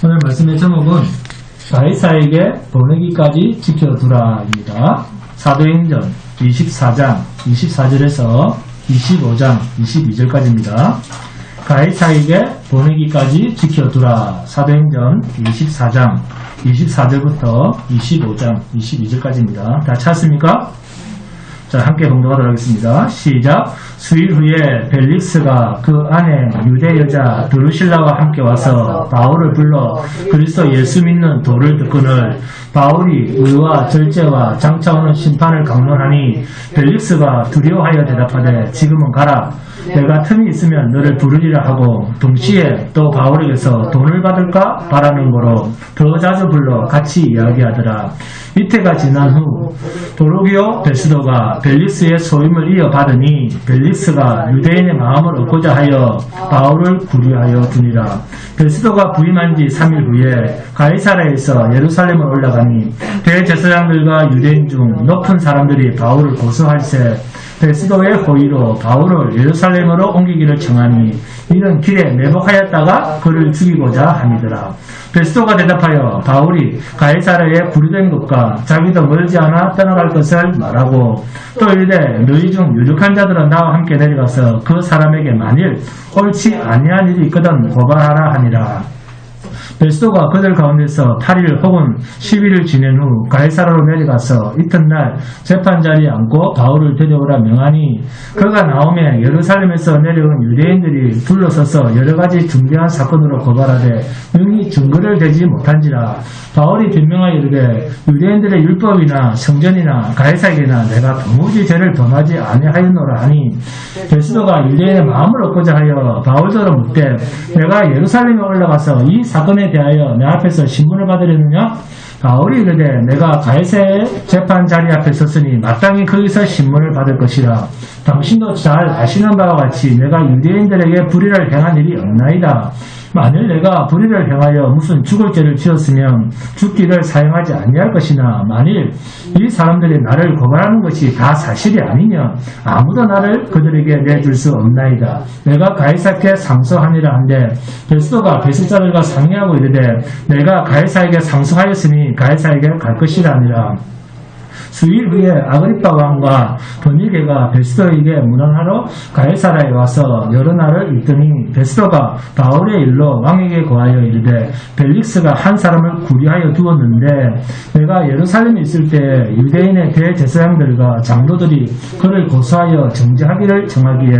오늘 말씀의 제목은 가이사에게 보내기까지 지켜두라입니다. 사도행전 24장 24절에서 25장 22절까지입니다. 가이사에게 보내기까지 지켜두라. 사도행전 24장 24절부터 25장 22절까지입니다. 다 찾았습니까? 자, 함께 봉독하도록 하겠습니다. 시작. 수일 후에 벨릭스가 그 안에 유대 여자 드루실라와 함께 와서 바울을 불러 그리스도 예수 믿는 도를 듣거늘 바울이 의와 절제와 장차 오는 심판을 강론하니 벨릭스가 두려워하여 대답하되 지금은 가라. 내가 틈이 있으면 너를 부르리라 하고 동시에 또 바울에게서 돈을 받을까 바라는 거로 더 자주 불러 같이 이야기하더라. 이태가 지난 후 도로기오 베스도가 벨릭스의 소임을 이어받으니 벨릭스가 유대인의 마음을 얻고자 하여 바울을 구류하여 두니라. 베스도가 부임한 지 3일 후에 가이사라에서 예루살렘을 올라가니 대제사장들과 유대인 중 높은 사람들이 바울을 고소할세 베스도의 호의로 바울을 예루살렘으로 옮기기를 청하니 이는 길에 매복하였다가 그를 죽이고자 함이더라. 베스도가 대답하여 바울이 가이사라에 구류된 것과 자기도 멀지 않아 떠나갈 것을 말하고 또 이르되 너희 중 유력한 자들은 나와 함께 내려가서 그 사람에게 만일 옳지 아니한 일이 있거든 고발하라 하니라. 베스도가 그들 가운데서 8일 혹은 11일 지낸 후 가이사라로 내려가서 이튿날 재판자리에 앉고 바울을 데려오라 명하니 그가 나오면 예루살렘에서 내려온 유대인들이 둘러서서 여러가지 중대한 사건으로 고발하되 능히 증거를 대지 못한지라. 바울이 변명하여 이르되 유대인들의 율법이나 성전이나 가이사에게나 내가 도무지 죄를 범하지 아니하였노라 하니 베스도가 유대인의 마음을 얻고자 하여 바울더러 묻되 내가 예루살렘에 올라가서 이 사건에 대하여 내 앞에서 신문을 받으려느냐? 바울이 이르되 내가 가이사의 재판 자리 앞에 섰으니 마땅히 거기서 신문을 받을 것이라. 당신도 잘 아시는 바와 같이 내가 유대인들에게 불의를 행한 일이 없나이다. 만일 내가 불의를 행하여 무슨 죽을 죄를 지었으면 죽기를 사용하지 아니할 것이나 만일 이 사람들이 나를 고발하는 것이 다 사실이 아니면 아무도 나를 그들에게 내줄 수 없나이다. 내가 가이사께 상소하니라 한데 베스도가 베스자들과 상의하고 이르되 내가 가이사에게 상소하였으니 가이사에게 갈 것이라 하니라. 수일 후에 아그리파 왕과 버니게가 베스도에게 문안하러 가이사라에 와서 여러 날을 있더니 베스도가 바울의 일로 왕에게 고하여 이르되 벨릭스가 한 사람을 구류하여 두었는데 내가 예루살렘에 있을 때 유대인의 대제사장들과 장로들이 그를 고소하여 정죄하기를 정하기에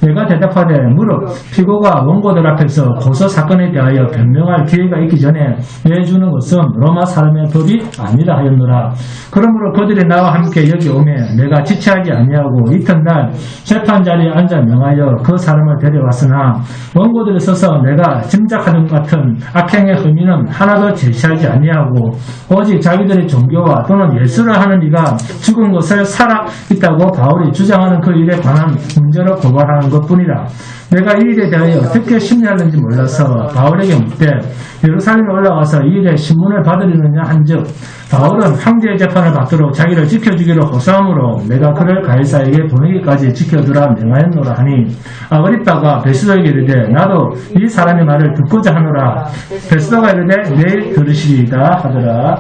내가 대답하되 무릇 피고가 원고들 앞에서 고소 사건에 대하여 변명할 기회가 있기 전에 내주는 것은 로마 사람의 법이 아니라 하였노라. 그러므로 그들이 나와 함께 여기 오면 내가 지체하지 아니하고 이튿날 재판자리에 앉아 명하여 그 사람을 데려왔으나 원고들에 서서 내가 짐작하는 것 같은 악행의 혐의는 하나도 제시하지 아니하고 오직 자기들의 종교와 또는 예수를 하는 이가 죽은 것을 살아 있다고 바울이 주장하는 그 일에 관한 문제로 고발하는 것뿐이라. 내가 이 일에 대하여 어떻게 심리하는지 몰라서 바울에게 묻되 예루살렘에 올라가서 이 일에 신문을 받으려느냐 한즉 바울은 황제의 재판을 받도록 자기를 지켜주기로 호소하므로 내가 그를 가이사에게 보내기까지 지켜두라 명하였노라 하니 아그리파가 베스도에게 이르되 나도 이 사람의 말을 듣고자 하노라. 베스도가 이르되 내일 들으시리이다 하더라.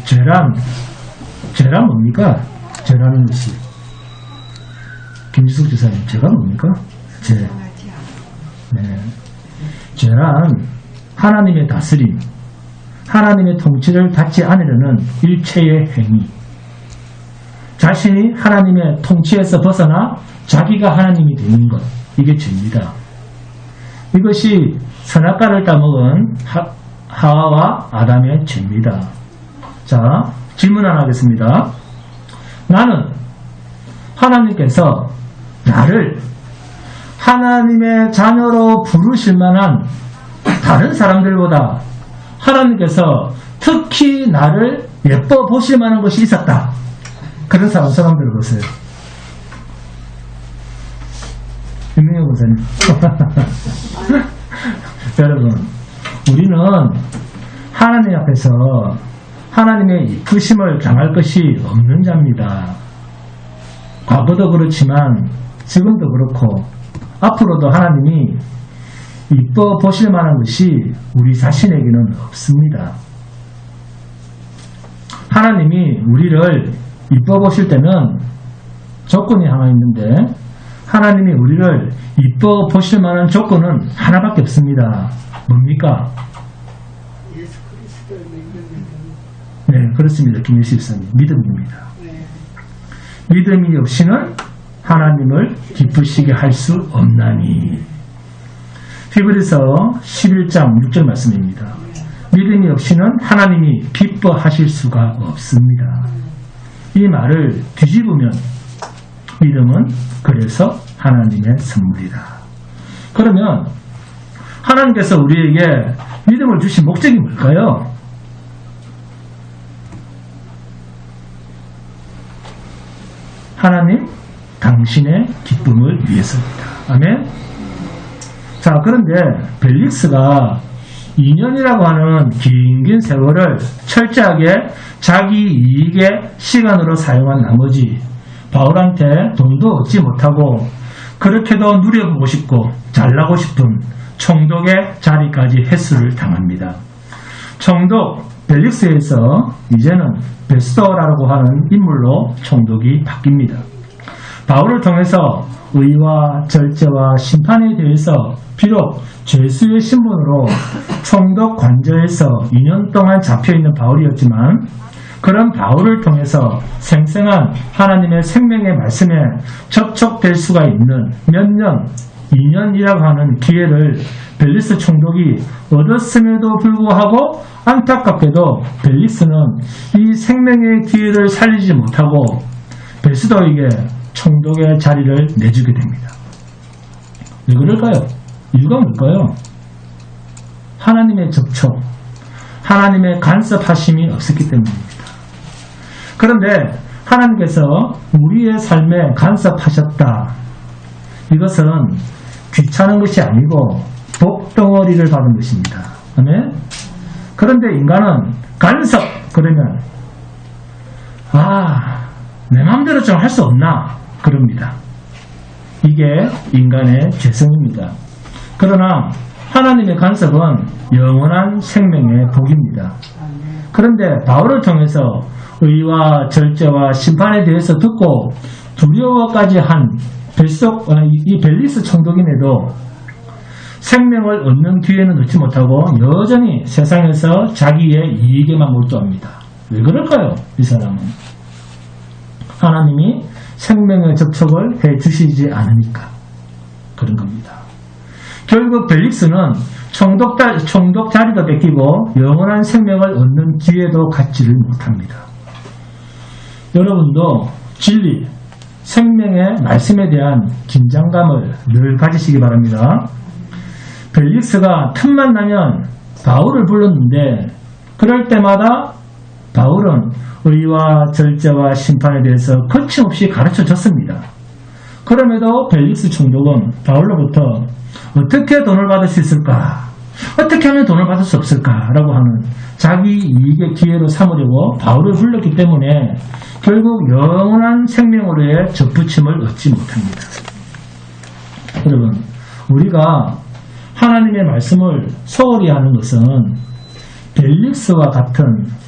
죄란 뭡니까? 죄라는 것이 김지숙 지사님 죄가 뭡니까? 죄란 하나님의 다스림, 하나님의 통치를 받지 않으려는 일체의 행위, 자신이 하나님의 통치에서 벗어나 자기가 하나님이 되는 것, 이게 죄입니다. 이것이 선악과를 따먹은 하와와 아담의 죄입니다. 자, 질문 하나 하겠습니다. 나는 하나님께서 나를 하나님의 자녀로 부르실 만한 다른 사람들보다 하나님께서 특히 나를 예뻐 보실 만한 것이 있었다. 그런 사람 손 들어보세요. 김명희 목사님. 여러분, 우리는 하나님 앞에서 하나님의 이끄심을 당할 것이 없는 자입니다. 과거도 그렇지만 지금도 그렇고 앞으로도 하나님이 이뻐 보실 만한 것이 우리 자신에게는 없습니다. 하나님이 우리를 이뻐 보실 때는 조건이 하나 있는데 하나님이 우리를 이뻐 보실 만한 조건은 하나밖에 없습니다. 뭡니까? 예수 그리스도의 믿음이 네, 그렇습니다. 김일수 집사님. 믿음입니다. 믿음이 없이는 하나님을 기쁘시게 할 수 없나니. 히브리서 11장 6절 말씀입니다. 믿음이 없이는 하나님이 기뻐하실 수가 없습니다. 이 말을 뒤집으면 믿음은 그래서 하나님의 선물이다. 그러면 하나님께서 우리에게 믿음을 주신 목적이 뭘까요? 하나님 당신의 기쁨을 위해서입니다. 아멘. 자, 그런데 벨릭스가 2년이라고 하는 긴 세월을 철저하게 자기 이익의 시간으로 사용한 나머지 바울한테 돈도 얻지 못하고 그렇게도 누려보고 싶고 잘나고 싶은 총독의 자리까지 해수를 당합니다. 총독 벨릭스에서 이제는 베스더라고 하는 인물로 총독이 바뀝니다. 바울을 통해서 의와 절제와 심판에 대해서 비록 죄수의 신분으로 총독 관저에서 2년 동안 잡혀있는 바울이었지만 그런 바울을 통해서 생생한 하나님의 생명의 말씀에 접촉될 수가 있는 몇 년, 2년이라고 하는 기회를 벨릭스 총독이 얻었음에도 불구하고 안타깝게도 벨릭스는 이 생명의 기회를 살리지 못하고 베스더에게 총독의 자리를 내주게 됩니다. 왜 그럴까요? 이유가 뭘까요? 하나님의 접촉, 하나님의 간섭하심이 없었기 때문입니다. 그런데 하나님께서 우리의 삶에 간섭하셨다. 이것은 귀찮은 것이 아니고 복덩어리를 받은 것입니다. 아멘? 그런데 인간은 간섭 그러면 내 마음대로 좀 할 수 없나? 그럽니다. 이게 인간의 죄성입니다. 그러나 하나님의 간섭은 영원한 생명의 복입니다. 그런데 바울을 통해서 의와 절제와 심판에 대해서 듣고 두려워까지 한 이 벨릭스 총독임에도 생명을 얻는 기회는 얻지 못하고 여전히 세상에서 자기의 이익에만 몰두합니다. 왜 그럴까요? 이 사람은 하나님이 생명의 접촉을 해주시지 않으니까 그런 겁니다. 결국 벨릭스는 총독 자리도 뺏기고 영원한 생명을 얻는 기회도 갖지를 못합니다. 여러분도 진리, 생명의 말씀에 대한 긴장감을 늘 가지시기 바랍니다. 벨릭스가 틈만 나면 바울을 불렀는데 그럴 때마다 바울은 의와 절제와 심판에 대해서 거침없이 가르쳐줬습니다. 그럼에도 벨릭스 총독은 바울로부터 어떻게 돈을 받을 수 있을까? 어떻게 하면 돈을 받을 수 없을까? 라고 하는 자기 이익의 기회로 삼으려고 바울을 불렀기 때문에 결국 영원한 생명으로의 접붙임을 얻지 못합니다. 여러분, 우리가 하나님의 말씀을 소홀히 하는 것은 벨릭스와 같은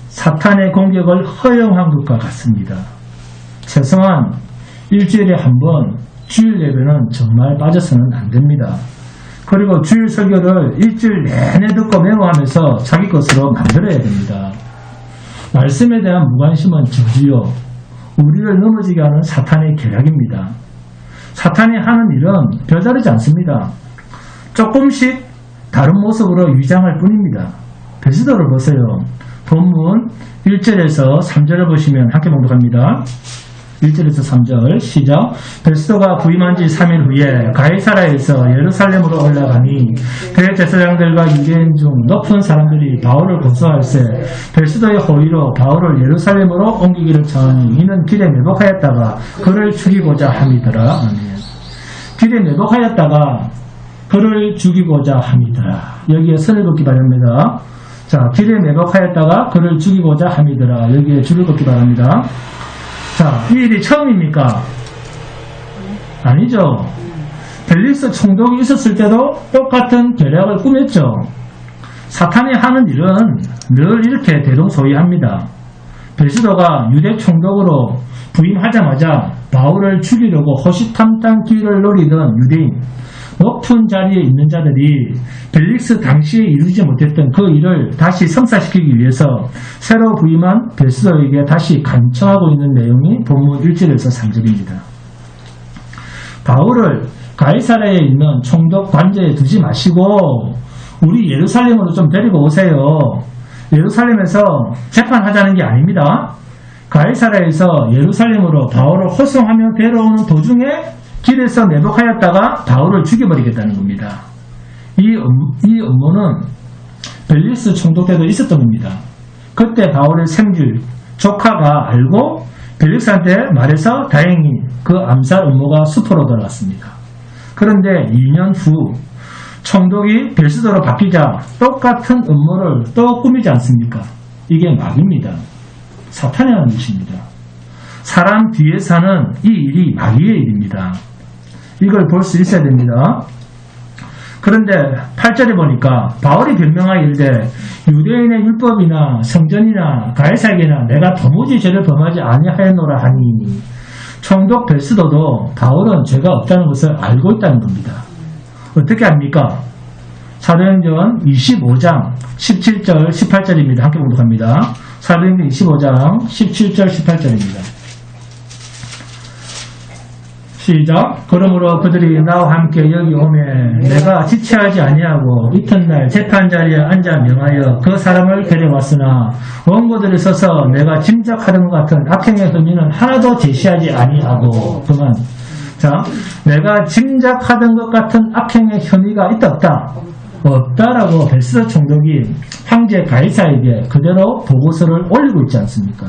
사탄의 공격을 허용한 것과 같습니다. 최소한 일주일에 한 번 주일 예배는 정말 빠져서는 안 됩니다. 그리고 주일 설교를 일주일 내내 듣고 메모하면서 자기 것으로 만들어야 됩니다. 말씀에 대한 무관심은 저주요, 우리를 넘어지게 하는 사탄의 계략입니다. 사탄이 하는 일은 별다르지 않습니다. 조금씩 다른 모습으로 위장할 뿐입니다. 베스더를 보세요. 본문 1절에서 3절을 보시면 함께 봉독합니다. 1절에서 3절 시작. 베스더가 부임한 지 3일 후에 가이사라에서 예루살렘으로 올라가니 대제사장들과 유대인 중 높은 사람들이 바울을 고소할세 베스더의 호의로 바울을 예루살렘으로 옮기기를 청하니 이는 길에 매복하였다가 그를 죽이고자 함이더라. 아멘. 길에 매복하였다가 그를 죽이고자 함이더라. 여기에 선을 긋기 바랍니다. 자, 길에 매복하였다가 그를 죽이고자 함이더라. 여기에 줄을 긋기 바랍니다. 자, 이 일이 처음입니까? 아니죠. 벨릭스 총독이 있었을 때도 똑같은 계략을 꾸몄죠. 사탄이 하는 일은 늘 이렇게 대동소이합니다. 베스도가 유대 총독으로 부임하자마자 바울을 죽이려고 호시탐탐 기회를 노리던 유대인, 높은 자리에 있는 자들이 벨릭스 당시에 이루지 못했던 그 일을 다시 성사시키기 위해서 새로 부임한 베스도에게 다시 간청하고 있는 내용이 본문 1절에서 3절입니다. 바울을 가이사랴에 있는 총독 관저에 두지 마시고 우리 예루살렘으로 좀 데리고 오세요. 예루살렘에서 재판하자는 게 아닙니다. 가이사랴에서 예루살렘으로 바울을 호송하며 데려오는 도중에 길에서 내복하였다가 바울을 죽여버리겠다는 겁니다. 이 음모는 벨릭스 총독 때도 있었던 겁니다. 그때 바울의 생줄 조카가 알고 벨릭스한테 말해서 다행히 그 암살 음모가 수포로 돌아갔습니다. 그런데 2년 후 총독이 베스도로 바뀌자 똑같은 음모를 또 꾸미지 않습니까? 이게 마귀입니다. 사탄이 하는 짓입니다. 사람 뒤에 사는 이 일이 마귀의 일입니다. 이걸 볼 수 있어야 됩니다. 그런데 8절에 보니까 바울이 변명하여 이르되 유대인의 율법이나 성전이나 가이사에게나 내가 도무지 죄를 범하지 아니하였노라 하니 총독 베스도도 바울은 죄가 없다는 것을 알고 있다는 겁니다. 어떻게 합니까? 사도행전 25장 17절 18절입니다. 함께 봉독합니다. 사도행전 25장 17절 18절입니다. 시작. 그러므로 그들이 나와 함께 여기 오매 내가 지체하지 아니하고 이튿날 재판자리에 앉아 명하여 그 사람을 데려왔으나 원고들이 서서 내가 짐작하던 것 같은 악행의 혐의는 하나도 제시하지 아니하고 그만. 자, 내가 짐작하던 것 같은 악행의 혐의가 있다 없다? 없다라고 베스도 총독이 황제 가이사에게 그대로 보고서를 올리고 있지 않습니까?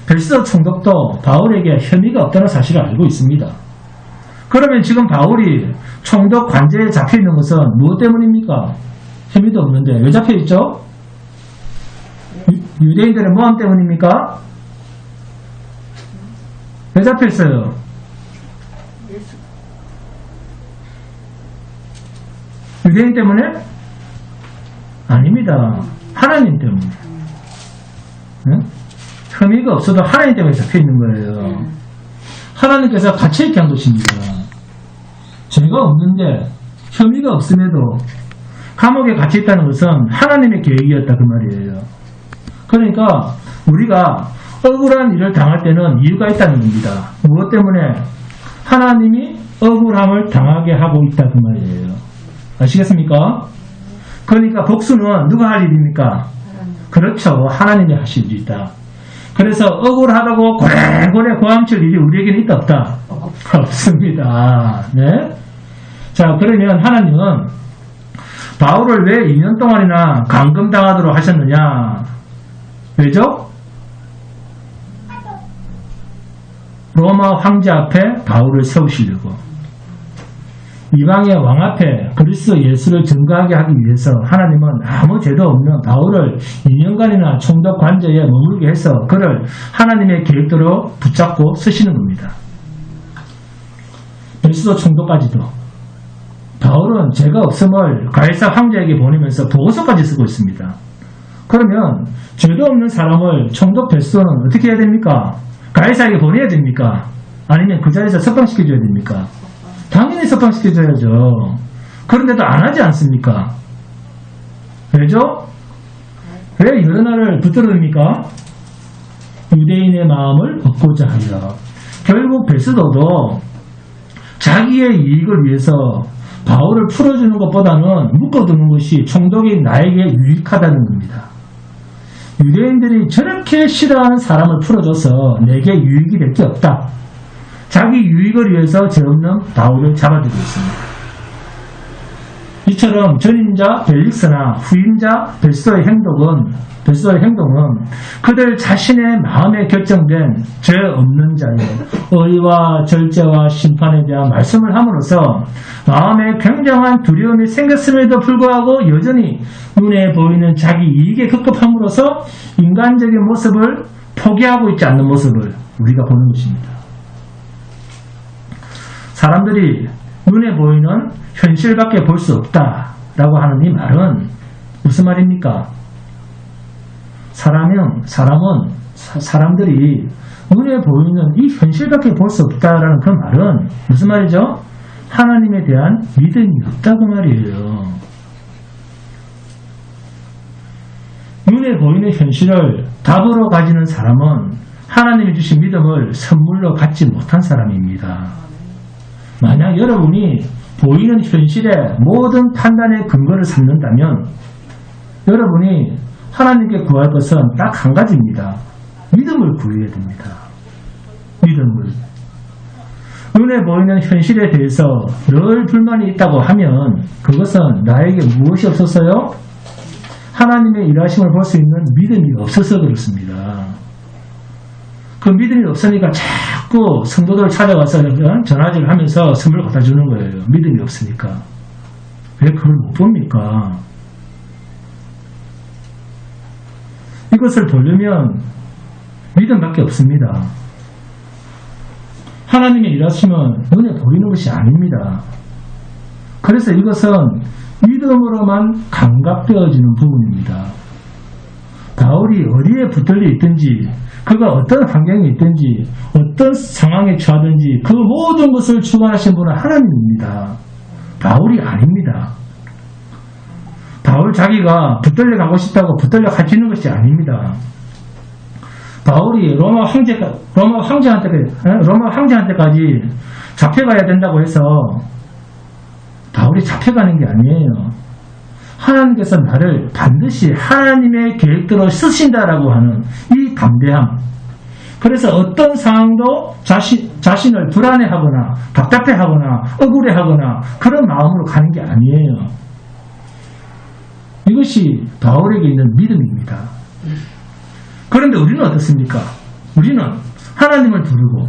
베스도 총독도 바울에게 혐의가 없다는 사실을 알고 있습니다. 그러면 지금 바울이 총독 관제에 잡혀있는 것은 무엇 때문입니까? 혐의도 없는데 왜 잡혀있죠? 유대인들의 모함 때문입니까? 왜 잡혀있어요? 유대인 때문에? 아닙니다. 하나님 때문에. 응? 혐의가 없어도 하나님 때문에 잡혀있는 거예요. 하나님께서 갇혀있게 한 것입니다. 죄가 없는데 혐의가 없음에도 감옥에 갇혀있다는 것은 하나님의 계획이었다 그 말이에요. 그러니까 우리가 억울한 일을 당할 때는 이유가 있다는 겁니다. 무엇 때문에? 하나님이 억울함을 당하게 하고 있다 그 말이에요. 아시겠습니까? 그러니까 복수는 누가 할 일입니까? 그렇죠. 하나님이 하실 일이다. 그래서 억울하다고 고래고래 고함칠 일이 우리에게는 있다 없다? 없습니다. 네? 자, 그러면 하나님은 바울을 왜 2년 동안이나 감금당하도록 하셨느냐? 왜죠? 로마 황제 앞에 바울을 세우시려고. 이방의 왕 앞에 그리스도 예수를 증거하게 하기 위해서 하나님은 아무 죄도 없는 바울을 2년간이나 총독 관저에 머물게 해서 그를 하나님의 계획대로 붙잡고 쓰시는 겁니다. 베스도 총독까지도 바울은 죄가 없음을 가이사 황제에게 보내면서 보고서까지 쓰고 있습니다. 그러면 죄도 없는 사람을 총독 베스도는 어떻게 해야 됩니까? 가이사에게 보내야 됩니까? 아니면 그 자리에서 석방시켜줘야 됩니까? 당연히 석방시켜줘야죠. 그런데도 안 하지 않습니까? 왜죠? 왜 여론을 붙들습니까? 유대인의 마음을 얻고자 하여. 결국 베스도도 자기의 이익을 위해서 바울을 풀어주는 것보다는 묶어두는 것이 총독인 나에게 유익하다는 겁니다. 유대인들이 저렇게 싫어하는 사람을 풀어줘서 내게 유익이 될 게 없다. 자기 유익을 위해서 죄 없는 바울을 잡아주고 있습니다. 이처럼 전임자 벨릭스나 후임자 베스도의 행동은 그들 자신의 마음에 결정된 죄 없는 자의 의와 절제와 심판에 대한 말씀을 함으로써 마음에 굉장한 두려움이 생겼음에도 불구하고 여전히 눈에 보이는 자기 이익에 급급함으로써 인간적인 모습을 포기하고 있지 않는 모습을 우리가 보는 것입니다. 사람들이 눈에 보이는 현실밖에 볼 수 없다라고 하는 이 말은 무슨 말입니까? 사람들이 눈에 보이는 이 현실밖에 볼 수 없다라는 그 말은 무슨 말이죠? 하나님에 대한 믿음이 없다고 말이에요. 눈에 보이는 현실을 답으로 가지는 사람은 하나님이 주신 믿음을 선물로 갖지 못한 사람입니다. 만약 여러분이 보이는 현실의 모든 판단의 근거를 삼는다면 여러분이 하나님께 구할 것은 딱 한 가지입니다. 믿음을 구해야 됩니다. 믿음을. 눈에 보이는 현실에 대해서 늘 불만이 있다고 하면 그것은 나에게 무엇이 없었어요? 하나님의 일하심을 볼 수 있는 믿음이 없어서 그렇습니다. 그 믿음이 없으니까 자꾸 성도들 찾아가서 전화질 하면서 선물 갖다 주는 거예요. 믿음이 없으니까. 왜 그걸 못 봅니까? 이것을 보려면 믿음밖에 없습니다. 하나님의 일하심은 눈에 보이는 것이 아닙니다. 그래서 이것은 믿음으로만 감각되어지는 부분입니다. 바울이 어디에 붙들려 있든지 그가 어떤 환경에 있든지 어떤 상황에 처하든지 그 모든 것을 주관하신 분은 하나님입니다. 바울이 아닙니다. 바울 자기가 붙들려 가고 싶다고 붙들려 가지는 것이 아닙니다. 바울이 로마 황제한테까지 잡혀가야 된다고 해서 바울이 잡혀가는 게 아니에요. 하나님께서 나를 반드시 하나님의 계획대로 쓰신다라고 하는 이 담대함. 그래서 어떤 상황도 자신을 불안해하거나 답답해하거나 억울해하거나 그런 마음으로 가는 게 아니에요. 이것이 바울에게 있는 믿음입니다. 그런데 우리는 어떻습니까? 우리는 하나님을 부르고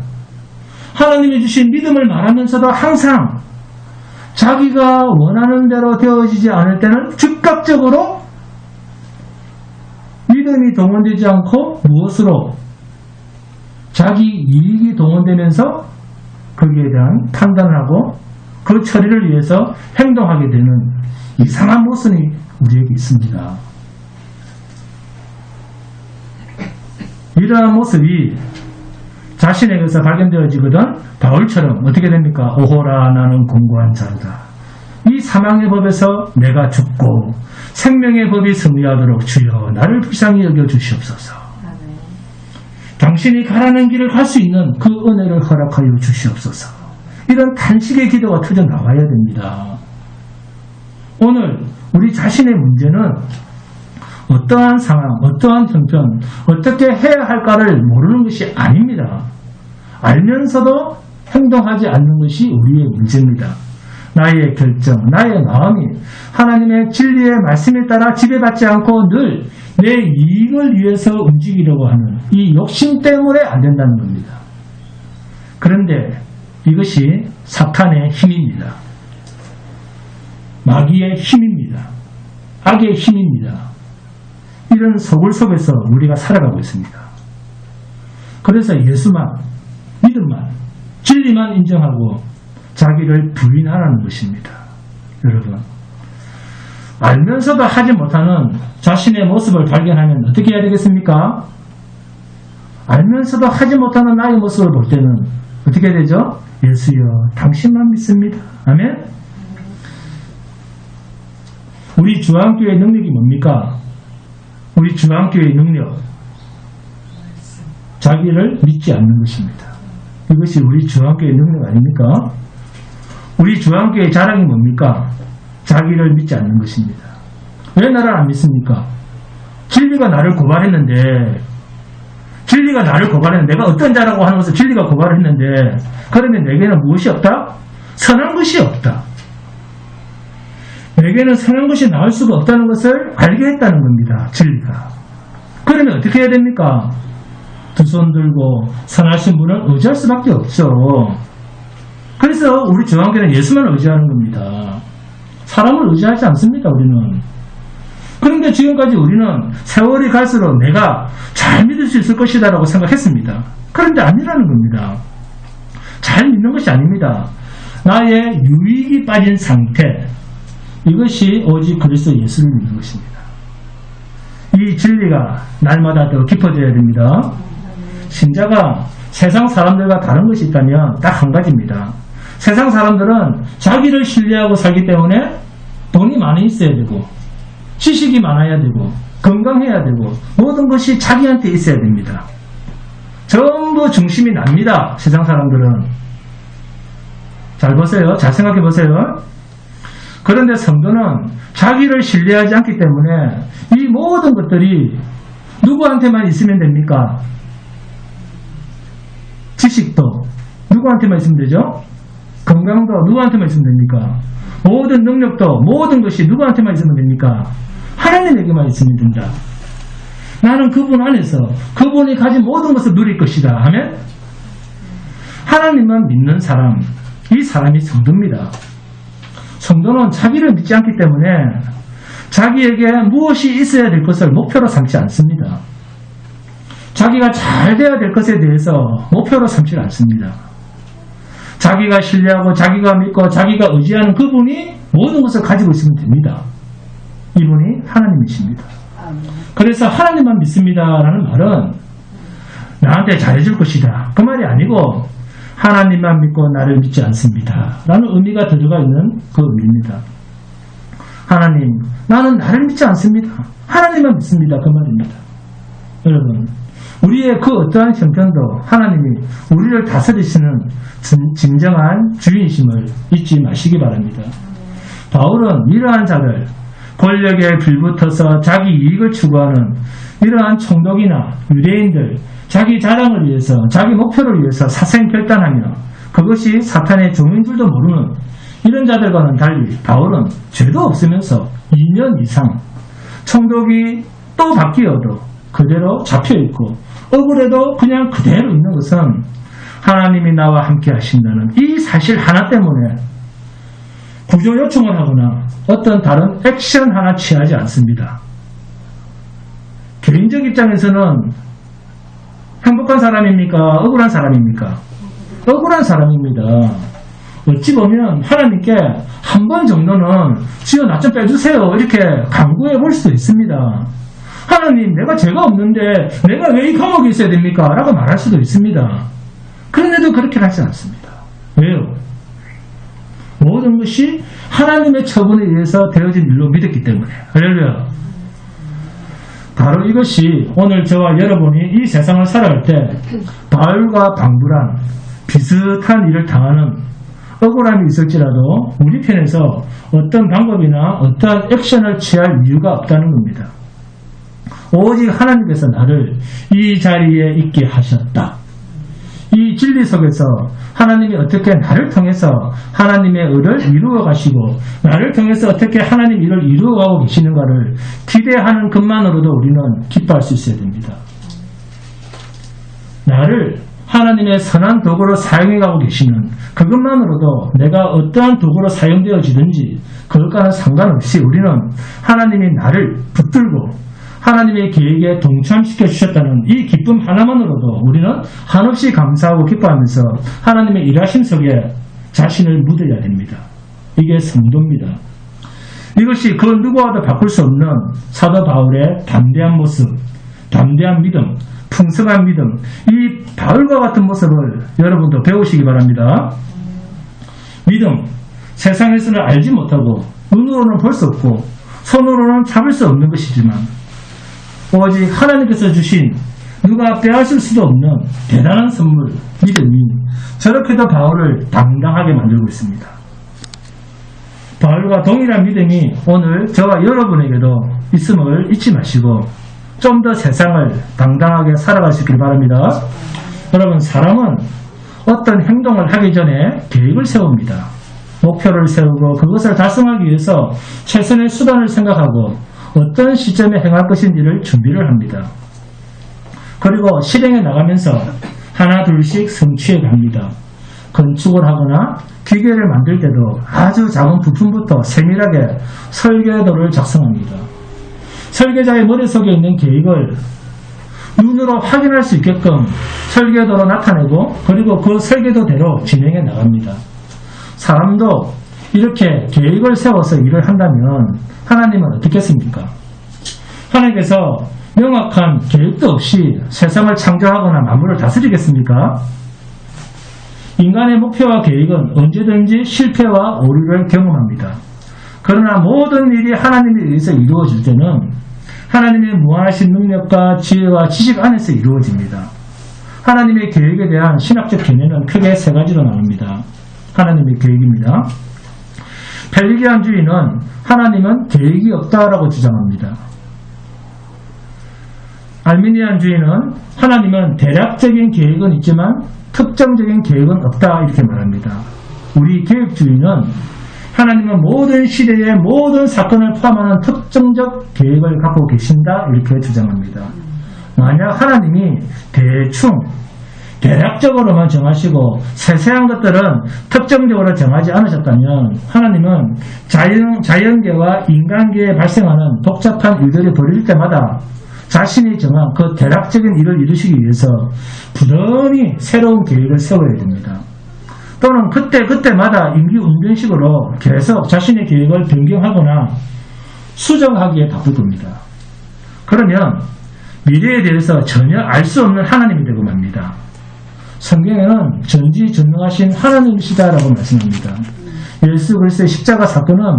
하나님이 주신 믿음을 말하면서도 항상 자기가 원하는 대로 되어지지 않을 때는 즉각적으로 믿음이 동원되지 않고 무엇으로? 자기 이익이 동원되면서 거기에 대한 판단을 하고 그 처리를 위해서 행동하게 되는 이상한 모습이 우리에게 있습니다. 이러한 모습이 자신에게서 발견되어지거든 바울처럼 어떻게 됩니까? 오호라 나는 공고한 자로다. 이 사망의 법에서 내가 죽고 생명의 법이 승리하도록 주여 나를 불쌍히 여겨 주시옵소서. 당신이 가라는 길을 갈 수 있는 그 은혜를 허락하여 주시옵소서. 이런 단식의 기도가 터져 나와야 됩니다. 오늘 우리 자신의 문제는 어떠한 상황, 어떠한 형편, 어떻게 해야 할까를 모르는 것이 아닙니다. 알면서도 행동하지 않는 것이 우리의 문제입니다. 나의 결정, 나의 마음이 하나님의 진리의 말씀에 따라 지배받지 않고 늘 내 이익을 위해서 움직이려고 하는 이 욕심 때문에 안 된다는 겁니다. 그런데 이것이 사탄의 힘입니다. 마귀의 힘입니다. 악의 힘입니다. 이런 소굴 속에서 우리가 살아가고 있습니다. 그래서 예수만, 믿음만, 진리만 인정하고 자기를 부인하라는 것입니다. 여러분, 알면서도 하지 못하는 자신의 모습을 발견하면 어떻게 해야 되겠습니까? 알면서도 하지 못하는 나의 모습을 볼 때는 어떻게 해야 되죠? 예수여, 당신만 믿습니다. 아멘? 우리 주한교회의 능력이 뭡니까? 우리 주한교회의 능력, 자기를 믿지 않는 것입니다. 이것이 우리 주한교회의 능력 아닙니까? 우리 주한교회의 자랑이 뭡니까? 자기를 믿지 않는 것입니다. 왜 나를 안 믿습니까? 진리가 나를 고발했는데 내가 어떤 자라고 하는 것을 진리가 고발을 했는데 그러면 내게는 무엇이 없다? 선한 것이 없다. 내게는 선한 것이 나올 수가 없다는 것을 알게 했다는 겁니다. 진리가. 그러면 어떻게 해야 됩니까? 두 손 들고 선하신 분을 의지할 수밖에 없죠. 그래서 우리 중앙교회는 예수만 의지하는 겁니다. 사람을 의지하지 않습니다. 우리는. 그런데 지금까지 우리는 세월이 갈수록 내가 잘 믿을 수 있을 것이다 라고 생각했습니다. 그런데 아니라는 겁니다. 잘 믿는 것이 아닙니다. 나의 유익이 빠진 상태, 이것이 오직 그리스도 예수를 믿는 것입니다. 이 진리가 날마다 더 깊어져야 됩니다. 신자가 세상 사람들과 다른 것이 있다면 딱 한 가지입니다. 세상 사람들은 자기를 신뢰하고 살기 때문에 돈이 많이 있어야 되고 지식이 많아야 되고 건강해야 되고 모든 것이 자기한테 있어야 됩니다. 전부 중심이 납니다. 세상 사람들은. 잘 보세요. 잘 생각해 보세요. 그런데 성도는 자기를 신뢰하지 않기 때문에 이 모든 것들이 누구한테만 있으면 됩니까? 지식도 누구한테만 있으면 되죠? 건강도 누구한테만 있으면 됩니까? 모든 능력도 모든 것이 누구한테만 있으면 됩니까? 하나님에게만 있으면 된다. 나는 그분 안에서 그분이 가진 모든 것을 누릴 것이다 하면 하나님만 믿는 사람, 이 사람이 성도입니다. 성도는 자기를 믿지 않기 때문에 자기에게 무엇이 있어야 될 것을 목표로 삼지 않습니다. 자기가 잘 돼야 될 것에 대해서 목표로 삼지 않습니다. 자기가 신뢰하고 자기가 믿고 자기가 의지하는 그분이 모든 것을 가지고 있으면 됩니다. 이분이 하나님이십니다. 그래서 하나님만 믿습니다라는 말은 나한테 잘해줄 것이다, 그 말이 아니고 하나님만 믿고 나를 믿지 않습니다 라는 의미가 들어가 있는 그 의미입니다. 하나님, 나는 나를 믿지 않습니다, 하나님만 믿습니다, 그 말입니다. 여러분, 우리의 그 어떠한 형편도 하나님이 우리를 다스리시는 진정한 주인이심을 잊지 마시기 바랍니다. 바울은 이러한 자들, 권력에 빌붙어서 자기 이익을 추구하는 이러한 총독이나 유대인들, 자기 자랑을 위해서, 자기 목표를 위해서 사생결단하며 그것이 사탄의 종인 줄도 모르는 이런 자들과는 달리 바울은 죄도 없으면서 2년 이상 총독이 또 바뀌어도 그대로 잡혀있고 억울해도 그냥 그대로 있는 것은 하나님이 나와 함께 하신다는 이 사실 하나 때문에 구조 요청을 하거나 어떤 다른 액션 하나 취하지 않습니다. 개인적 입장에서는 행복한 사람입니까? 억울한 사람입니까? 억울한 사람입니다. 어찌 보면 하나님께 한 번 정도는 주여 나 좀 빼주세요 이렇게 간구해 볼 수도 있습니다. 하나님, 내가 죄가 없는데 내가 왜 이 감옥에 있어야 됩니까? 라고 말할 수도 있습니다. 그런데도 그렇게 하지 않습니다. 왜요? 모든 것이 하나님의 처분에 의해서 되어진 일로 믿었기 때문에. 할렐루야. 바로 이것이 오늘 저와 여러분이 이 세상을 살아갈 때 바울과 방불한 비슷한 일을 당하는 억울함이 있을지라도 우리 편에서 어떤 방법이나 어떤 액션을 취할 이유가 없다는 겁니다. 오직 하나님께서 나를 이 자리에 있게 하셨다. 이 진리 속에서 하나님이 어떻게 나를 통해서 하나님의 의를 이루어 가시고 나를 통해서 어떻게 하나님 일을 이루어가고 계시는가를 기대하는 것만으로도 우리는 기뻐할 수 있어야 됩니다. 나를 하나님의 선한 도구로 사용해가고 계시는 그것만으로도 내가 어떠한 도구로 사용되어지든지 그것과는 상관없이 우리는 하나님이 나를 붙들고 하나님의 계획에 동참시켜 주셨다는 이 기쁨 하나만으로도 우리는 한없이 감사하고 기뻐하면서 하나님의 일하심 속에 자신을 묻어야 됩니다. 이게 성도입니다. 이것이 그 누구와도 바꿀 수 없는 사도 바울의 담대한 모습, 담대한 믿음, 풍성한 믿음, 이 바울과 같은 모습을 여러분도 배우시기 바랍니다. 믿음, 세상에서는 알지 못하고 눈으로는 볼 수 없고 손으로는 잡을 수 없는 것이지만 오직 하나님께서 주신 누가 빼앗을 수도 없는 대단한 선물, 믿음이 저렇게도 바울을 당당하게 만들고 있습니다. 바울과 동일한 믿음이 오늘 저와 여러분에게도 있음을 잊지 마시고 좀 더 세상을 당당하게 살아갈 수 있길 바랍니다. 여러분, 사람은 어떤 행동을 하기 전에 계획을 세웁니다. 목표를 세우고 그것을 달성하기 위해서 최선의 수단을 생각하고 어떤 시점에 행할 것인지를 준비를 합니다. 그리고 실행해 나가면서 하나 둘씩 성취해 갑니다. 건축을 하거나 기계를 만들 때도 아주 작은 부품부터 세밀하게 설계도를 작성합니다. 설계자의 머릿속에 있는 계획을 눈으로 확인할 수 있게끔 설계도로 나타내고 그리고 그 설계도대로 진행해 나갑니다. 사람도 이렇게 계획을 세워서 일을 한다면 하나님은 어떻겠습니까? 하나님께서 명확한 계획도 없이 세상을 창조하거나 만물을 다스리겠습니까? 인간의 목표와 계획은 언제든지 실패와 오류를 경험합니다. 그러나 모든 일이 하나님에 의해서 이루어질 때는 하나님의 무한하신 능력과 지혜와 지식 안에서 이루어집니다. 하나님의 계획에 대한 신학적 견해는 크게 세 가지로 나눕니다. 하나님의 계획입니다. 펠리기안주의는 하나님은 계획이 없다라고 주장합니다. 알미니안주의는 하나님은 대략적인 계획은 있지만 특정적인 계획은 없다 이렇게 말합니다. 우리 계획주의는 하나님은 모든 시대의 모든 사건을 포함하는 특정적 계획을 갖고 계신다 이렇게 주장합니다. 만약 하나님이 대략적으로만 정하시고 세세한 것들은 특정적으로 정하지 않으셨다면 하나님은 자연계와 인간계에 발생하는 복잡한 일들이 벌어질 때마다 자신이 정한 그 대략적인 일을 이루시기 위해서 부단히 새로운 계획을 세워야 됩니다. 또는 그때마다 임기응변식으로 계속 자신의 계획을 변경하거나 수정하기에 바쁠 겁니다. 그러면 미래에 대해서 전혀 알 수 없는 하나님이 되고 맙니다. 성경에는 전지전능하신 하나님이시다라고 말씀합니다. 예수 그리스도의 십자가 사건은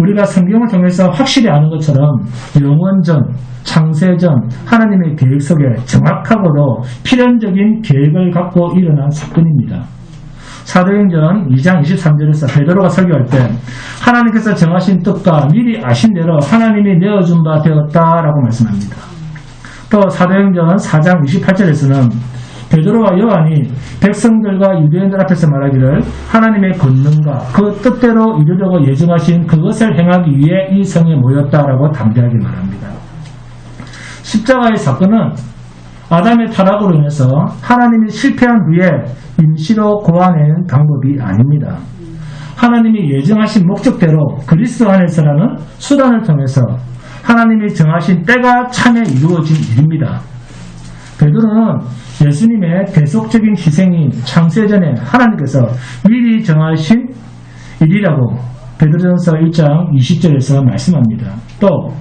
우리가 성경을 통해서 확실히 아는 것처럼 영원전, 창세전 하나님의 계획 속에 정확하고도 필연적인 계획을 갖고 일어난 사건입니다. 사도행전 2장 23절에서 베드로가 설교할 때 하나님께서 정하신 뜻과 미리 아신 대로 하나님이 내어준 바 되었다라고 말씀합니다. 또 사도행전 4장 28절에서는 베드로와 요한이 백성들과 유대인들 앞에서 말하기를 하나님의 권능과 그 뜻대로 이루려고 예정하신 그것을 행하기 위해 이 성에 모였다라고 담대하게 말합니다. 십자가의 사건은 아담의 타락으로 인해서 하나님이 실패한 후에 임시로 고아내는 방법이 아닙니다. 하나님이 예정하신 목적대로 그리스도 안에서라는 수단을 통해서 하나님이 정하신 때가 참에 이루어진 일입니다. 베드로는 예수님의 대속적인 희생인 창세전에 하나님께서 미리 정하신 일이라고 베드로전서 1장 20절에서 말씀합니다. 또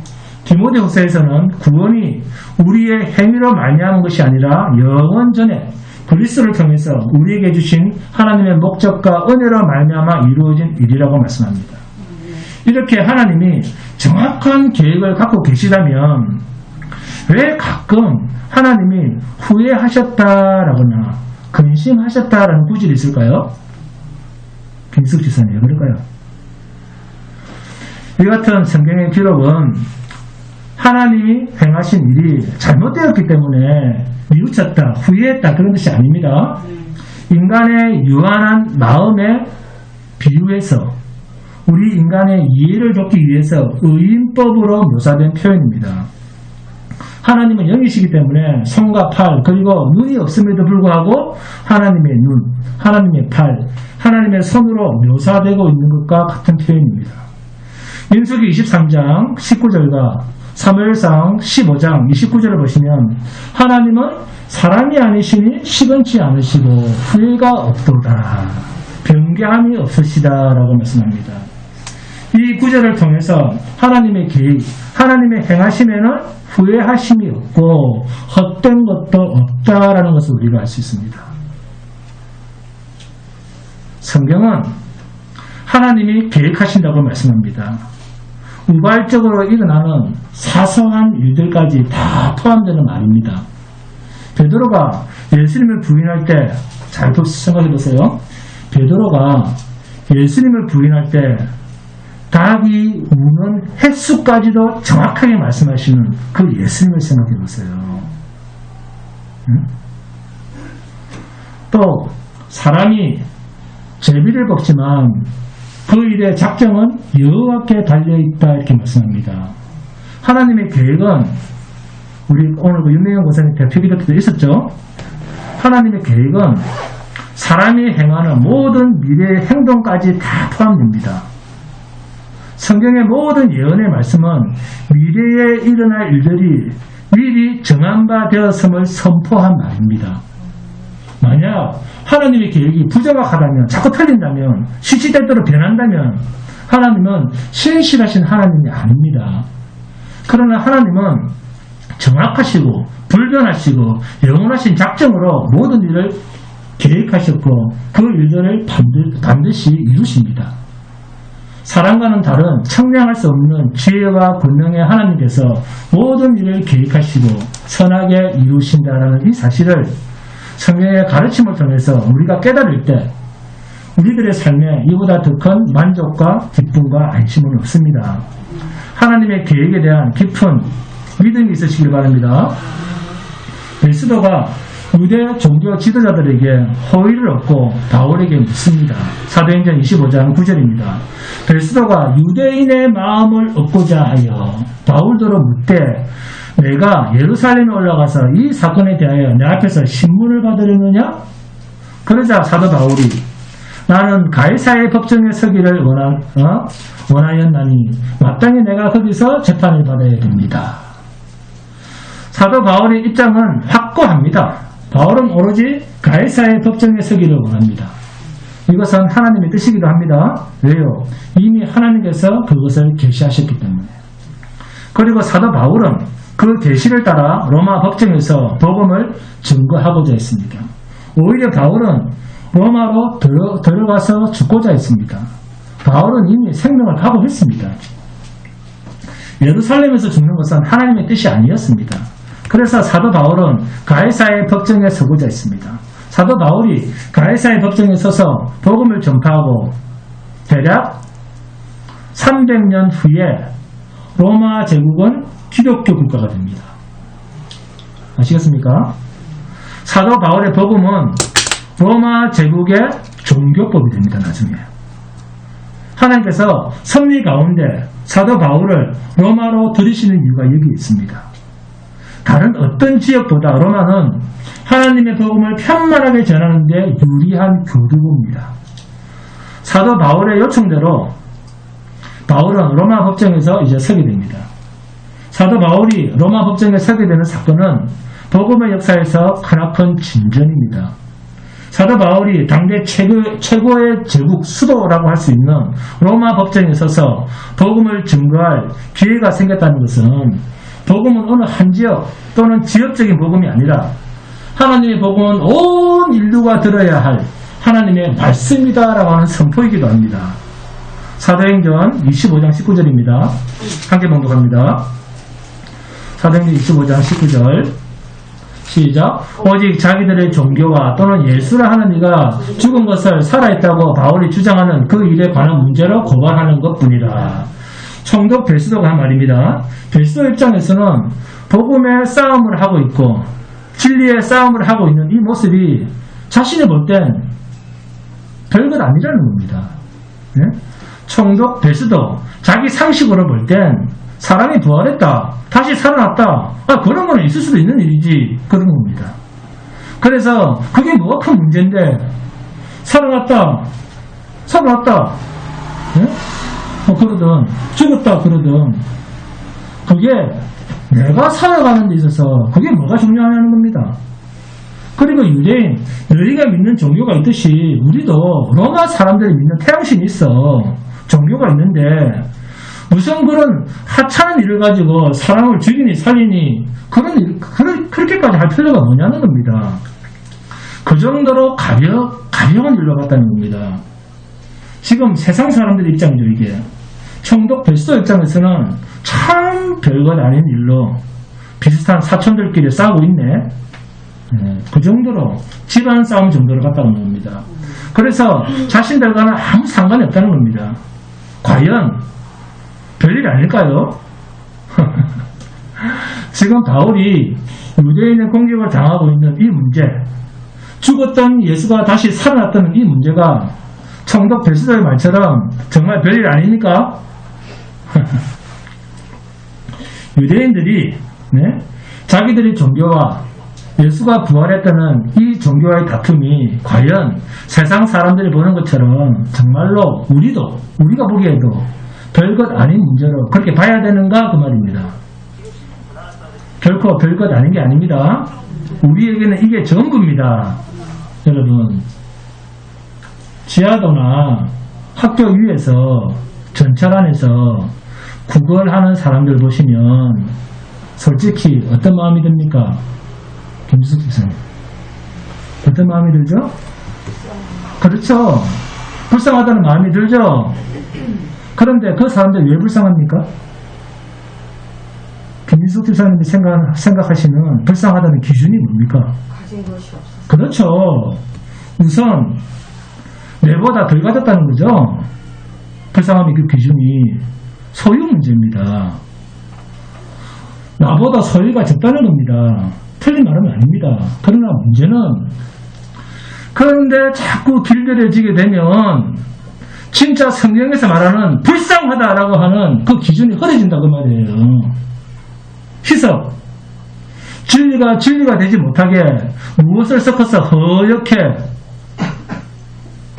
디모데후서에서는 구원이 우리의 행위로 말미암은 것이 아니라 영원전에 그리스도를 통해서 우리에게 주신 하나님의 목적과 은혜로 말미암아 이루어진 일이라고 말씀합니다. 이렇게 하나님이 정확한 계획을 갖고 계시다면 왜 가끔 하나님이 후회하셨다라거나 근심하셨다라는 구절이 있을까요? 김숙 지사님 왜 그럴까요? 이 같은 성경의 기록은 하나님이 행하신 일이 잘못되었기 때문에 뉘우쳤다, 후회했다 그런 것이 아닙니다. 인간의 유한한 마음에 비유해서 우리 인간의 이해를 돕기 위해서 의인법으로 묘사된 표현입니다. 하나님은 영이시기 때문에 손과 팔 그리고 눈이 없음에도 불구하고 하나님의 눈, 하나님의 팔, 하나님의 손으로 묘사되고 있는 것과 같은 표현입니다. 민수기 23장 19절과 사무엘상 15장 29절을 보시면 하나님은 사람이 아니시니 시건치 않으시고 후회가 없도다. 변개함이 없으시다라고 말씀합니다. 이 구절을 통해서 하나님의 계획, 하나님의 행하심에는 후회하심이 없고 헛된 것도 없다라는 것을 우리가 알 수 있습니다. 성경은 하나님이 계획하신다고 말씀합니다. 우발적으로 일어나는 사소한 일들까지 다 포함되는 말입니다. 베드로가 예수님을 부인할 때 잘 생각해 보세요. 베드로가 예수님을 부인할 때 닭이 우는 횟수까지도 정확하게 말씀하시는 그 예수님을 생각해 보세요. 또 사람이 제비를 먹지만 그 일의 작정은 여호와께 달려있다 이렇게 말씀합니다. 하나님의 계획은 우리 오늘 그 윤명현 고사님 대표 기도 때도 있었죠. 하나님의 계획은 사람이 행하는 모든 미래의 행동까지 다 포함됩니다. 성경의 모든 예언의 말씀은 미래에 일어날 일들이 미리 정한 바 되었음을 선포한 말입니다. 만약 하나님의 계획이 부정확하다면, 자꾸 틀린다면, 시시때때로 변한다면 하나님은 신실하신 하나님이 아닙니다. 그러나 하나님은 정확하시고 불변하시고 영원하신 작정으로 모든 일을 계획하셨고 그 일들을 반드시 이루십니다. 사람과는 다른 청량할 수 없는 지혜와 권능의 하나님께서 모든 일을 계획하시고 선하게 이루신다라는 이 사실을 성경의 가르침을 통해서 우리가 깨달을 때 우리들의 삶에 이보다 더 큰 만족과 기쁨과 안심은 없습니다. 하나님의 계획에 대한 깊은 믿음이 있으시길 바랍니다. 베스도가 유대 종교 지도자들에게 호의를 얻고 바울에게 묻습니다. 사도행전 25장 9절입니다. 베스도가 유대인의 마음을 얻고자 하여 바울더러 묻되 내가 예루살렘에 올라가서 이 사건에 대하여 내 앞에서 신문을 받으려느냐? 그러자 사도 바울이 나는 가이사의 법정에 서기를 원하였나니 마땅히 내가 거기서 재판을 받아야 됩니다. 사도 바울의 입장은 확고합니다. 바울은 오로지 가이사의 법정에 서기를 원합니다. 이것은 하나님의 뜻이기도 합니다. 왜요? 이미 하나님께서 그것을 계시하셨기 때문에. 그리고 사도 바울은 그 계시를 따라 로마 법정에서 복음을 증거하고자 했습니다. 오히려 바울은 로마로 들어가서 죽고자 했습니다. 바울은 이미 생명을 각오했습니다. 예루살렘에서 죽는 것은 하나님의 뜻이 아니었습니다. 그래서 사도 바울은 가이사의 법정에 서고자 했습니다. 사도 바울이 가이사의 법정에 서서 복음을 전파하고 대략 300년 후에 로마 제국은 기독교 국가가 됩니다. 아시겠습니까? 사도 바울의 복음은 로마 제국의 종교법이 됩니다. 나중에 하나님께서 섭리 가운데 사도 바울을 로마로 들이시는 이유가 여기 있습니다. 다른 어떤 지역보다 로마는 하나님의 복음을 편만하게 전하는 데 유리한 교두보입니다. 사도 바울의 요청대로 바울은 로마 법정에서 이제 서게 됩니다. 사도 바울이 로마 법정에 서게 되는 사건은 복음의 역사에서 크나큰 진전입니다. 사도 바울이 당대 최고의 제국 수도라고 할 수 있는 로마 법정에 서서 복음을 증거할 기회가 생겼다는 것은 복음은 어느 한 지역 또는 지역적인 복음이 아니라 하나님의 복음은 온 인류가 들어야 할 하나님의 말씀이다라고 하는 선포이기도 합니다. 사도행전 25장 19절입니다. 함께 봉독합니다. 사도행전 25장 19절 시작. 오직 자기들의 종교와 또는 예수라 하는 이가 죽은 것을 살아있다고 바울이 주장하는 그 일에 관한 문제로 고발하는 것뿐이라. 총독 베스도가 한 말입니다. 베스도 입장에서는 복음의 싸움을 하고 있고 진리의 싸움을 하고 있는 이 모습이 자신이 볼 땐 별것 아니라는 겁니다. 네? 총독 베스도 자기 상식으로 볼 땐 사람이 부활했다, 다시 살아났다, 그런 거는 있을 수도 있는 일이지, 그런 겁니다. 그래서 그게 뭐가 큰 문제인데 살아났다 네? 그러든 죽었다 그러든 그게 내가 살아가는 데 있어서 그게 뭐가 중요하냐는 겁니다. 그리고 유대인, 너희가 믿는 종교가 있듯이 우리도 로마 사람들이 믿는 태양신이 있어. 종교가 있는데 무슨 그런 하찮은 일을 가지고 사람을 죽이니 살리니 그렇게까지 할 필요가 뭐냐는 겁니다. 그 정도로 가벼운 일로 갔다는 겁니다. 지금 세상 사람들의 입장이죠, 이게. 총독 베스도 입장에서는 참 별것 아닌 일로 비슷한 사촌들끼리 싸우고 있네. 그 정도로 집안 싸움 정도로 갔다는 겁니다. 그래서 자신들과는 아무 상관이 없다는 겁니다. 과연 별일 아닐까요? 지금 바울이 유대인의 공격을 당하고 있는 이 문제, 죽었던 예수가 다시 살아났다는 이 문제가 총독 베스도의 말처럼 정말 별일 아닙니까? 유대인들이 자기들의 종교와 예수가 부활했다는 이 종교와의 다툼이 과연 세상 사람들이 보는 것처럼 정말로 우리가 보기에도 별것 아닌 문제로 그렇게 봐야 되는가 그 말입니다. 결코 별것 아닌 게 아닙니다. 우리에게는 이게 전부입니다. 여러분, 지하도나 학교 위에서 전철 안에서 구걸하는 사람들 보시면 솔직히 어떤 마음이 듭니까? 김수숙 교수님, 어떤 마음이 들죠? 그렇죠. 불쌍하다는 마음이 들죠. 그런데 그 사람들 왜 불쌍합니까? 김민숙 교사님이 생각하시는 불쌍하다는 기준이 뭡니까? 가진 것이 없어서. 그렇죠. 우선 내보다 덜 가졌다는 거죠. 불쌍함의 그 기준이 소유 문제입니다. 나보다 소유가 적다는 겁니다. 틀린 말은 아닙니다. 그러나 문제는, 그런데 자꾸 길들여지게 되면 진짜 성경에서 말하는 불쌍하다라고 하는 그 기준이 흐려진다고 말이에요. 희석, 진리가 되지 못하게 무엇을 섞어서 허옇게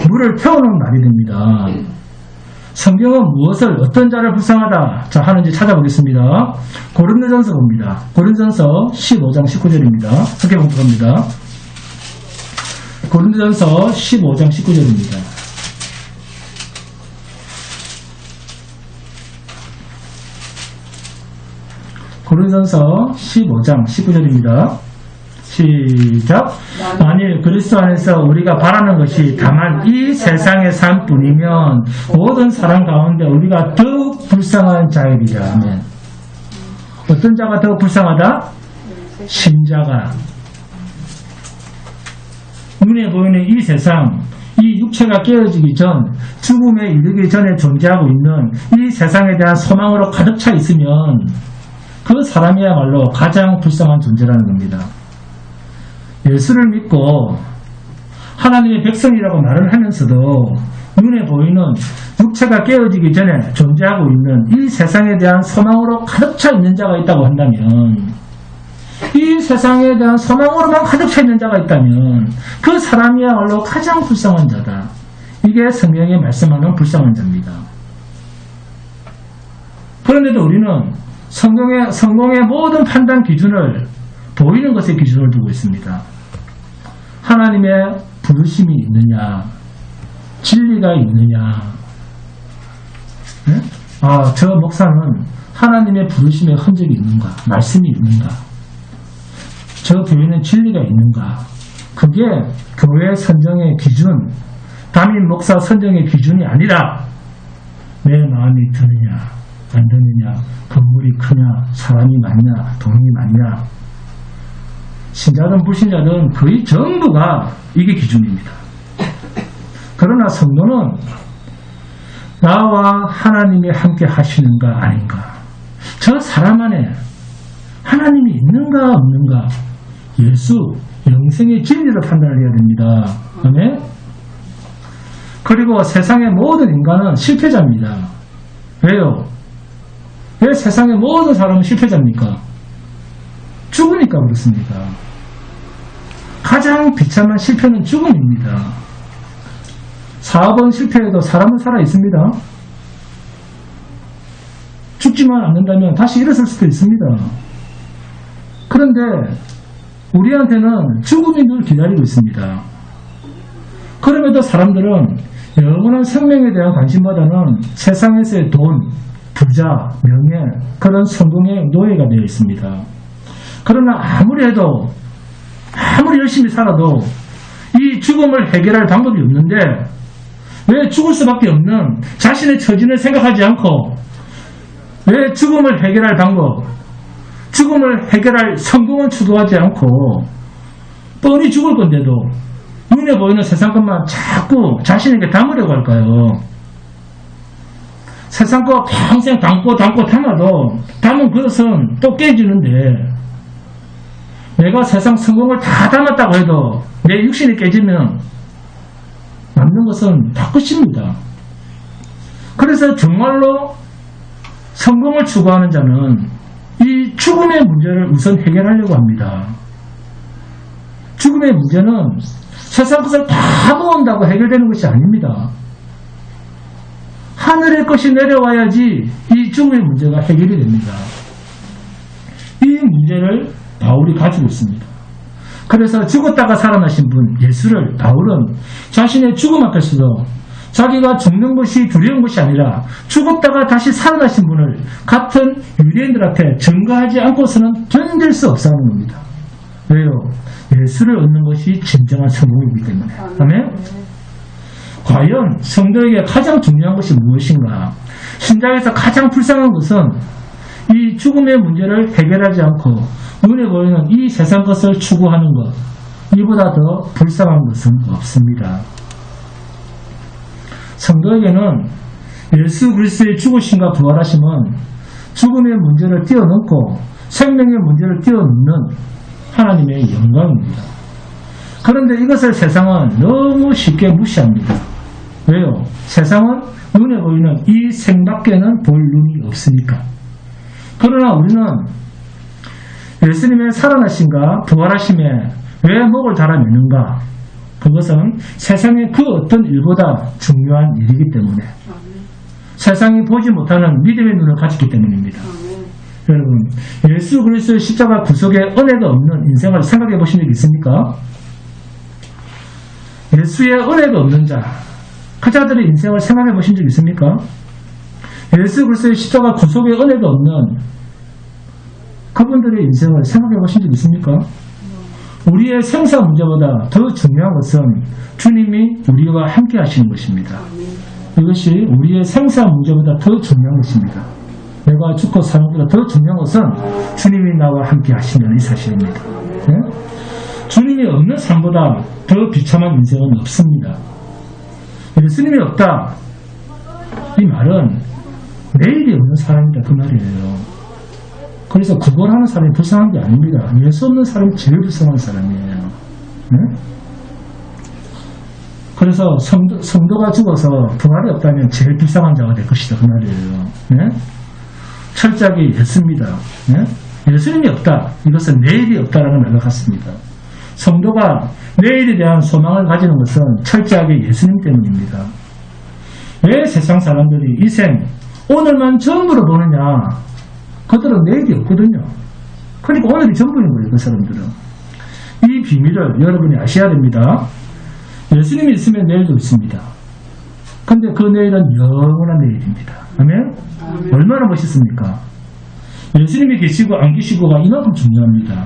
물을 태워놓은 말이 됩니다. 성경은 무엇을, 어떤 자를 불쌍하다 하는지 찾아보겠습니다. 고린도전서 봅니다. 고린도전서 15장 19절입니다. 함께 공부합니다. 고린도전서 15장 19절입니다. 고린도전서 15장 19절입니다. 시작. 만일 그리스도 안에서 우리가 바라는 것이 다만 이 세상의 삶뿐이면 모든 사람 가운데 우리가 더욱 불쌍한 자이리라. 아멘. 어떤 자가 더욱 불쌍하다? 신자가. 눈에 보이는 이 세상, 이 육체가 깨어지기 전, 죽음에 이르기 전에 존재하고 있는 이 세상에 대한 소망으로 가득 차 있으면 그 사람이야말로 가장 불쌍한 존재라는 겁니다. 예수를 믿고 하나님의 백성이라고 말을 하면서도 눈에 보이는 육체가 깨어지기 전에 존재하고 있는 이 세상에 대한 소망으로 가득 차 있는 자가 있다고 한다면, 이 세상에 대한 소망으로만 가득 차 있는 자가 있다면 그 사람이야말로 가장 불쌍한 자다. 이게 성경에 말씀하는 불쌍한 자입니다. 그런데도 우리는 성공의 모든 판단 기준을 보이는 것의 기준을 두고 있습니다. 하나님의 부르심이 있느냐, 진리가 있느냐. 네? 저 목사는 하나님의 부르심의 흔적이 있는가, 말씀이 있는가, 저 교회는 진리가 있는가. 그게 교회 선정의 기준, 담임 목사 선정의 기준이 아니라 내 마음이 드느냐 안 드느냐, 건물이 크냐, 사람이 많냐, 돈이 많냐. 신자든 불신자든 거의 전부가 이게 기준입니다. 그러나 성도는 나와 하나님이 함께 하시는가 아닌가, 저 사람 안에 하나님이 있는가 없는가, 예수, 영생의 진리를 판단을 해야 됩니다. 아멘? 그리고 세상의 모든 인간은 실패자입니다. 왜요? 왜 세상의 모든 사람은 실패자입니까? 죽으니까 그렇습니다. 가장 비참한 실패는 죽음입니다. 사업은 실패해도 사람은 살아있습니다. 죽지만 않는다면 다시 일어설 수도 있습니다. 그런데 우리한테는 죽음이 늘 기다리고 있습니다. 그럼에도 사람들은 영원한 생명에 대한 관심보다는 세상에서의 돈, 부자, 명예, 그런 성공의 노예가 되어 있습니다. 그러나 아무리 해도, 아무리 열심히 살아도 이 죽음을 해결할 방법이 없는데, 왜 죽을 수밖에 없는 자신의 처지를 생각하지 않고, 왜 죽음을 해결할 방법, 죽음을 해결할 성공을 추구하지 않고 뻔히 죽을 건데도 눈에 보이는 세상 것만 자꾸 자신에게 담으려고 할까요? 세상 거 평생 담고 담아도 담은 그릇은 또 깨지는데, 내가 세상 성공을 다 담았다고 해도 내 육신이 깨지면 남는 것은 다 끝입니다. 그래서 정말로 성공을 추구하는 자는 이 죽음의 문제를 우선 해결하려고 합니다. 죽음의 문제는 세상 것을 다 모은다고 해결되는 것이 아닙니다. 하늘의 것이 내려와야지 이 죽음의 문제가 해결이 됩니다. 이 문제를 바울이 가지고 있습니다. 그래서 죽었다가 살아나신 분 예수를 바울은 자신의 죽음 앞에서도 자기가 죽는 것이 두려운 것이 아니라 죽었다가 다시 살아나신 분을 같은 유대인들 앞에 증거하지 않고서는 견딜 수 없어 하는 겁니다. 왜요? 예수를 얻는 것이 진정한 성공이기 때문에. 아멘? 과연 성도에게 가장 중요한 것이 무엇인가? 신자에서 가장 불쌍한 것은 이 죽음의 문제를 해결하지 않고 눈에 보이는 이 세상 것을 추구하는 것, 이보다 더 불쌍한 것은 없습니다. 성도에게는 예수 그리스도의 죽으심과 부활하심은 죽음의 문제를 뛰어넘고 생명의 문제를 뛰어넘는 하나님의 영광입니다. 그런데 이것을 세상은 너무 쉽게 무시합니다. 왜요? 세상은 눈에 보이는 이 생밖에는 볼 눈이 없으니까. 그러나 우리는 예수님의 살아나심과 부활하심에 왜 목을 달아내는가? 그것은 세상의 그 어떤 일보다 중요한 일이기 때문에, 세상이 보지 못하는 믿음의 눈을 가졌기 때문입니다. 여러분, 예수 그리스도의 십자가 구속에 은혜가 없는 인생을 생각해 보신 적 있습니까? 예수의 은혜가 없는 자, 그 자들의 인생을 생각해 보신 적 있습니까? 예수 그리스도의 십자가 구속에 은혜가 없는 그분들의 인생을 생각해 보신 적 있습니까? 우리의 생사 문제보다 더 중요한 것은 주님이 우리와 함께 하시는 것입니다. 이것이 우리의 생사 문제보다 더 중요한 것입니다. 내가 죽고 사는 것보다 더 중요한 것은 주님이 나와 함께 하시는 이 사실입니다. 네? 주님이 없는 삶보다 더 비참한 인생은 없습니다. 예수님이 없다, 이 말은 내일이 없는 사람이다, 그 말이에요. 그래서 구걸하는 사람이 불쌍한 게 아닙니다. 예수 없는 사람이 제일 불쌍한 사람이에요. 네? 그래서 성도가 죽어서 부활이 없다면 제일 불쌍한 자가 될 것이다, 그 말이에요. 네? 철저하게 예수입니다. 네? 예수님이 없다, 이것은 내일이 없다라는 말과 같습니다. 성도가 내일에 대한 소망을 가지는 것은 철저하게 예수님 때문입니다. 왜 세상 사람들이 이 생 오늘만 전부로 보느냐? 그들은 내일이 없거든요. 그러니까 오늘이 전부인 거예요, 그 사람들은. 이 비밀을 여러분이 아셔야 됩니다. 예수님이 있으면 내일도 있습니다. 근데 그 내일은 영원한 내일입니다. 아멘? 얼마나 멋있습니까? 예수님이 계시고 안 계시고가 이만큼 중요합니다.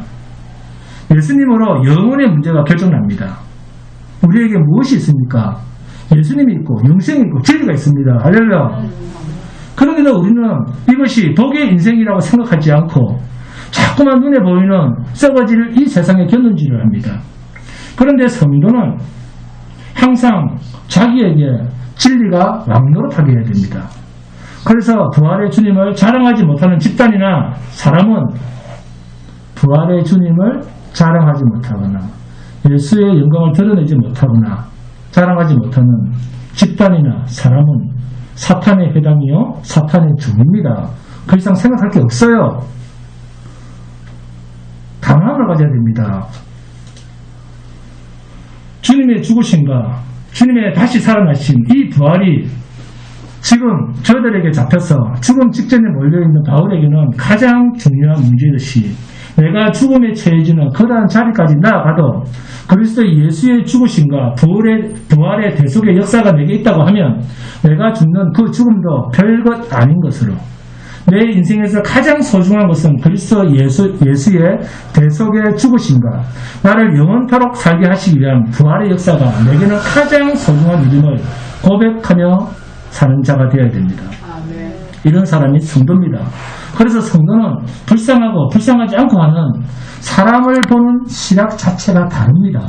예수님으로 영혼의 문제가 결정납니다. 우리에게 무엇이 있습니까? 예수님이 있고 영생이 있고 진리가 있습니다. 할렐루야. 그러기에 우리는 이것이 복의 인생이라고 생각하지 않고 자꾸만 눈에 보이는 썩어질 이 세상에 견눈질을 합니다. 그런데 성도는 항상 자기에게 진리가 왕노릇하게 해야 됩니다. 그래서 부활의 주님을 자랑하지 못하는 집단이나 사람은 부활의 주님을 자랑하지 못하거나 예수의 영광을 드러내지 못하거나 자랑하지 못하는 집단이나 사람은 사탄의 회당이요 사탄의 종입니다. 그 이상 생각할 게 없어요. 당함을 가져야 됩니다. 주님의 죽으심과 주님의 다시 살아나신 이 부활이 지금 저들에게 잡혀서 죽음 직전에 몰려있는 바울에게는 가장 중요한 문제이듯이 내가 죽음에 처해지는 거대한 자리까지 나아가도 그리스도 예수의 죽으심과 부활의 대속의 역사가 내게 있다고 하면 내가 죽는 그 죽음도 별것 아닌 것으로 내 인생에서 가장 소중한 것은 그리스도 예수의 대속의 죽으심과 나를 영원토록 살게 하시기 위한 부활의 역사가 내게는 가장 소중한 일임을 고백하며 사는 자가 되어야 됩니다. 이런 사람이 성도입니다. 그래서 성도는 불쌍하고 불쌍하지 않고 하는 사람을 보는 시각 자체가 다릅니다.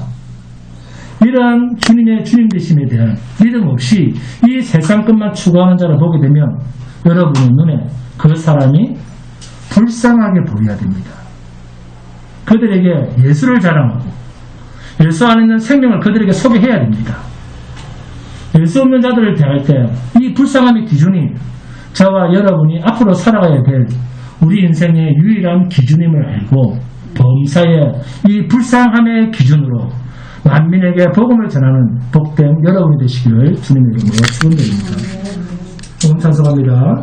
이러한 주님의 주님 되심에 대한 믿음 없이 이 세상 것만 추구하는 자를 보게 되면 여러분의 눈에 그 사람이 불쌍하게 보여야 됩니다. 그들에게 예수를 자랑하고 예수 안에 있는 생명을 그들에게 소개해야 됩니다. 예수 없는 자들을 대할 때 이 불쌍함의 기준이 저와 여러분이 앞으로 살아가야 될 우리 인생의 유일한 기준임을 알고 범사의 이 불쌍함의 기준으로 만민에게 복음을 전하는 복된 여러분이 되시기를 주님의 이름으로 축원드립니다. 오늘 찬송합니다.